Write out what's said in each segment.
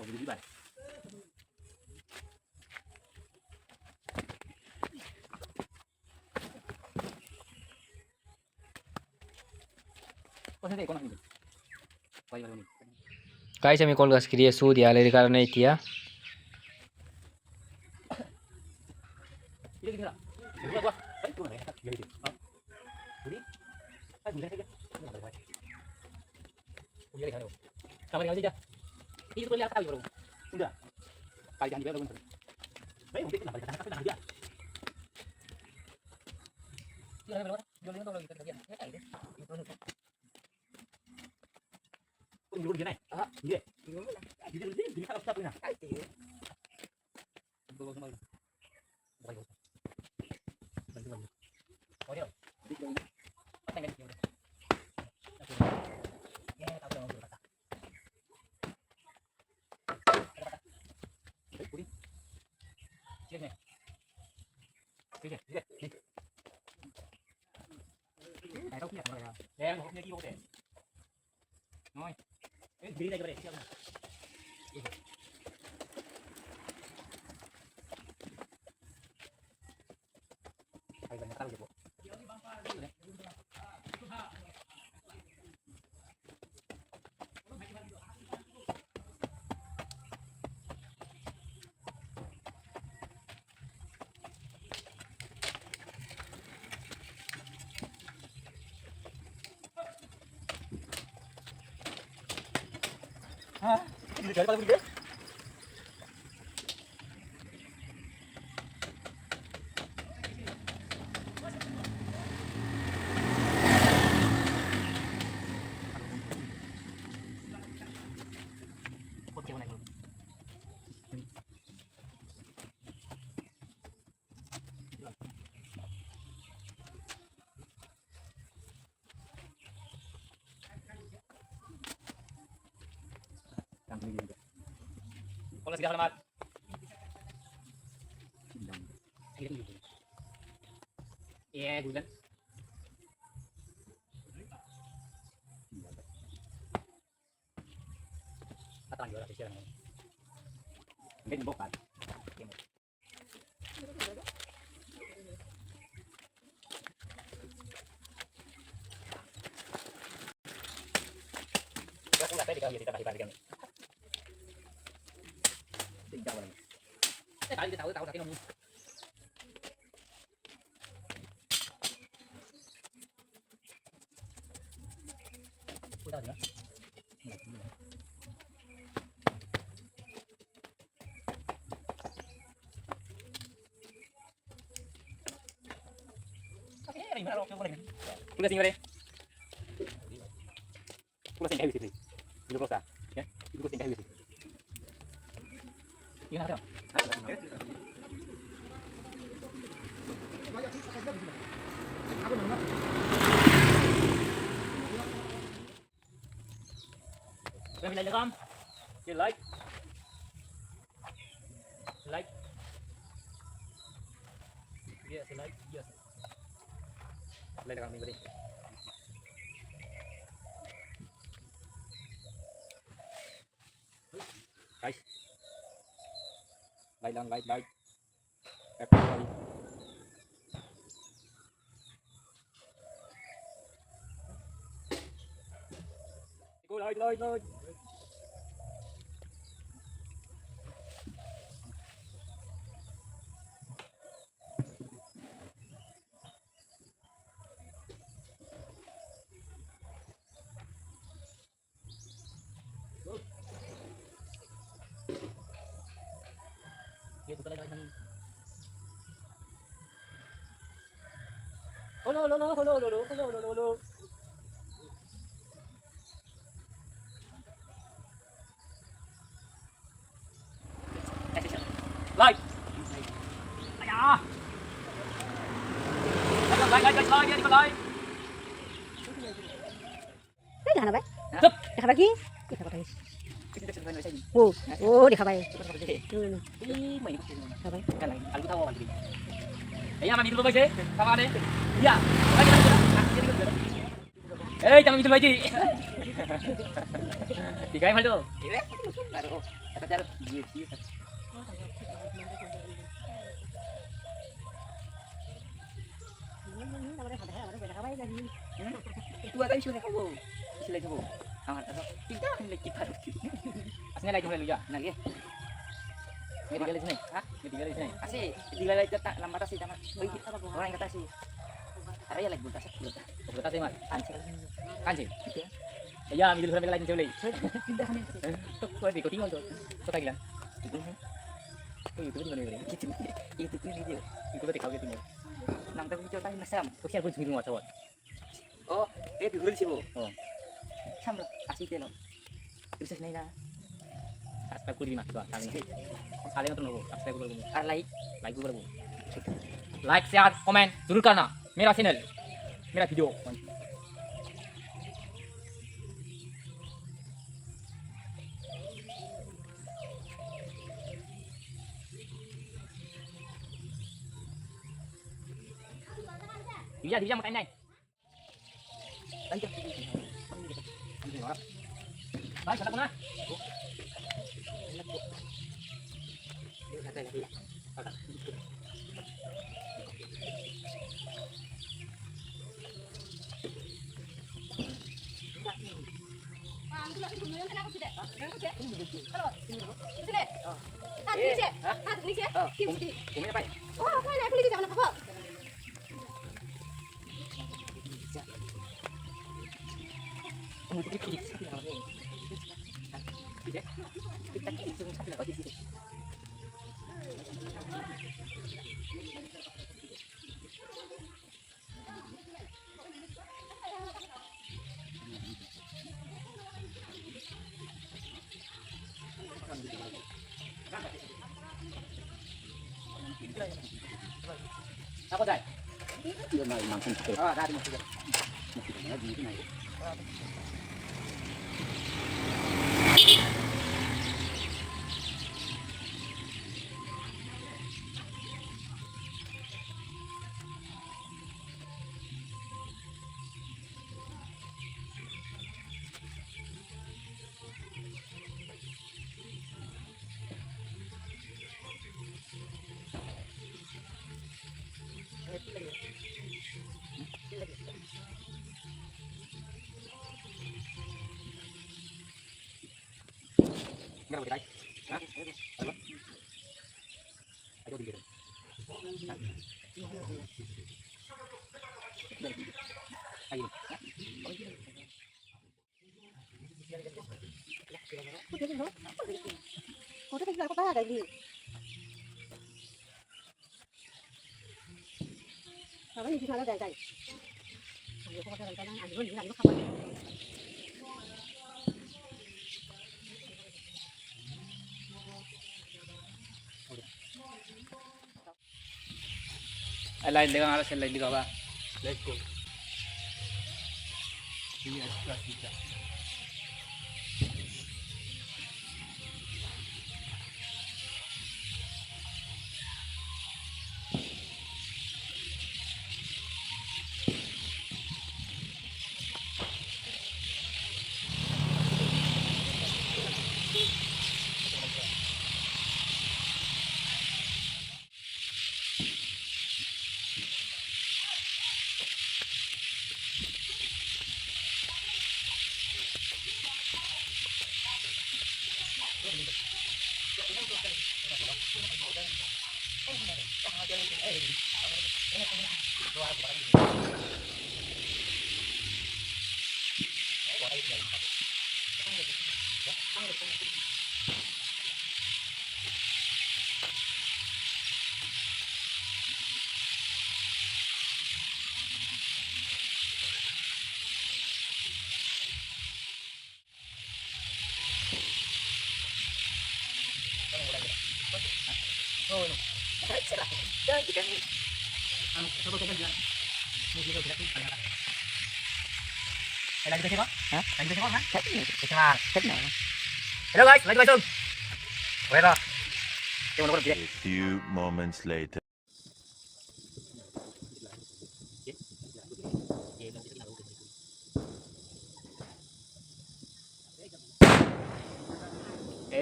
Oh, beli ban. Oh, senti, kau nak ni. Bayi baru ni. Guys, आम्ही कोलगास किती सूद यायला कारण नाही ती Ini gini lah. Gua. Tu nak ya. Jadi tu. Budi. Budi saja. Budi lagi kan. Kamar aja. Ini tu lihat tahu baru. Sudah. Kali jangan dia baru. Baik, mungkin nak balik tapi nak dia. Dia baru. Dia baru tahu lagi kerja. Ya kayak gitu. Kau dulu dia naik. Ah, dia. Dia dulu dia kalau stop nak. Kayak gitu. Bagus banget. Bagus. Bantu. Oh dia. Patang kan dia. Ya, tahu dong sudah patah. Eh, Budi. Sini. Sini. Này đâu kia rồi à. Đen một kia kia ok. Rồi. Đi đây cho đây. Hay banyak kali Bu. Hah? Ini dari paling gede? Kalau sudah selamat. Iya, bulan. Atang jual sih sekarang. Mungkin bukan. Aku nggak tahu dikasih kita bagi kami. Jauh lagi. Tadi kita tahu tapi ngomong. Udah ya. Oke, ini mana rokok boleh. Udah sini boleh. Udah sini habis ini. Dulu kosa. Ya, dulu sini habis. Ini ada. Kami lagi rekam. Okay, like. Like. Yes, like. Yes. Like kami beri. Guys. Like lang, like. Everybody. Go like. Itu talaga ng Hello. Like. Ayah. Like, dia di like. Dah nak baik? Tup. Dah bagi? Dah bagi. Oh, dah baik. Ih, main ikut sini. Dah baik. Kan lagi. Aku tahu lagi. Ayah, mami dulu baik sama ade. Iya. Jangan gitu baik. Tiga mal tu. Baru. Pacar dia. Dua kali sudah kau. Sila kau. Amat atau tidak lagi baru. Aslinya lagi mulai luya. Nah, ya. Ini tinggal di sini. Hah? Ini tinggal di sini. Asih, tinggal di cetak lambat asih tamat. Orang yang kata sih. Araya lagi bultas. Bultas sih, Mas. Kancing. Kancing. Ya, ambil dulu lagi coba. Pindah kan. Tuh, kau di tinggal tuh. Kau tak bilang. Itu di mana ini? Itu video. Itu berarti kau tinggal. Nang tahu video tadi masam. Kau siapa pun seminggu macam. Oh, di gurun sih, Bu. Oh. Sam asih telo. Bisa sini lah. Subscribe ku di mana tuh? Kami. Kalian tuh nunggu. Subscribe ku bergumul. Like ku bergumul. Like, share, comment जरूर करना मेरा channel मेरा video Dia makan ini. Baik, kata mana? Apa dah? Dia mau makan sikit. Ah, dah masuk. Masuk lagi ni. Kenapa kita? Hah? Apa? Ayo dulu. Ayo. Kau tu tinggal apa lagi? Kalau ni kita ada dah. Kalau kau ada dah, anu ni nak apa? Lain dengan arah lain juga apa? Let's go. Ini extra kita. Lagi tu siapa? Hah? Lagi tu siapa kan? Kenal. Kenal. Hello guys, lagi tu. Wera. Tengok nak A few moments later.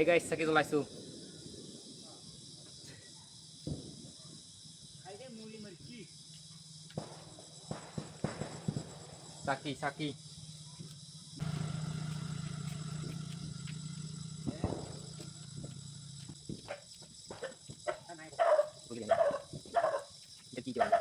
এই guys চাকি জ্বলাইছো চাকি চাকি এটা কি জ্বলা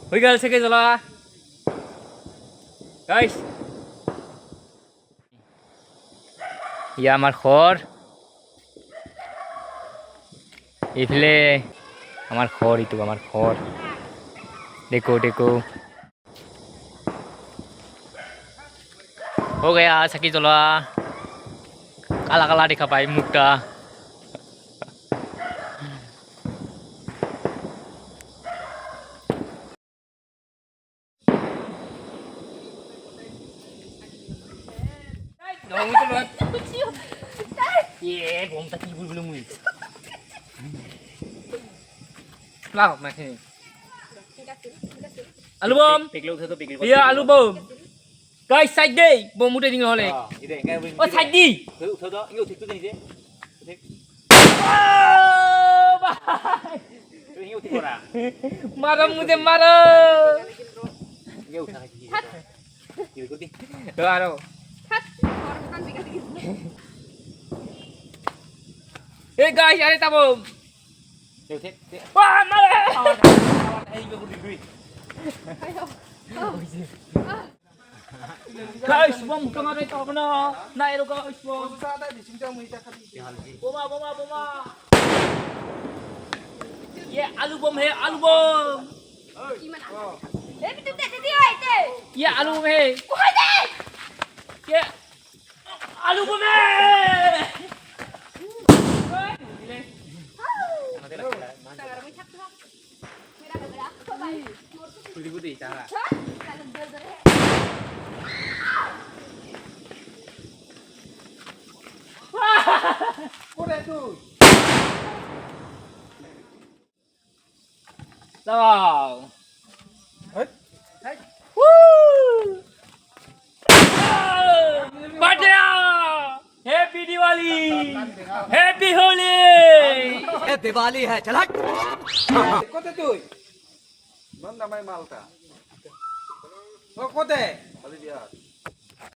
হয়ে গেল থেকে জ্বলা গাইস ইয়া আমার ঘর এইফালে আমার ঘর ইটো আমার ঘর দেখো দেখো हो गया চাকি জ্বলা কালা কালা দেখা পাই মুখটা আলু বম iya আলু bomb guys side deh bom udah tinggal oleh Ide, enggak boleh. oh side di Udah, udah, enggak utik tuh nih deh. oh bye Enggak utik orang. marah muda marah Enggak usah lagi. Yuk ikuti. doa doa hey guys ada tabung Yuk, utik. wah marah Ayo juga beri duit. guys bom kemarin tahu kena naik lo guys bom Sada di sini kamu ita kan. boma boma boma ya alu bom he alu bom ya alu bom he ya alu bom he Putih-putih cara. Kore tuh. Wow. Hei. Woo! Badya! Happy Diwali! Happy Holi! Kote tuh. Mana namanya Malta? Oh kote. Kali dia.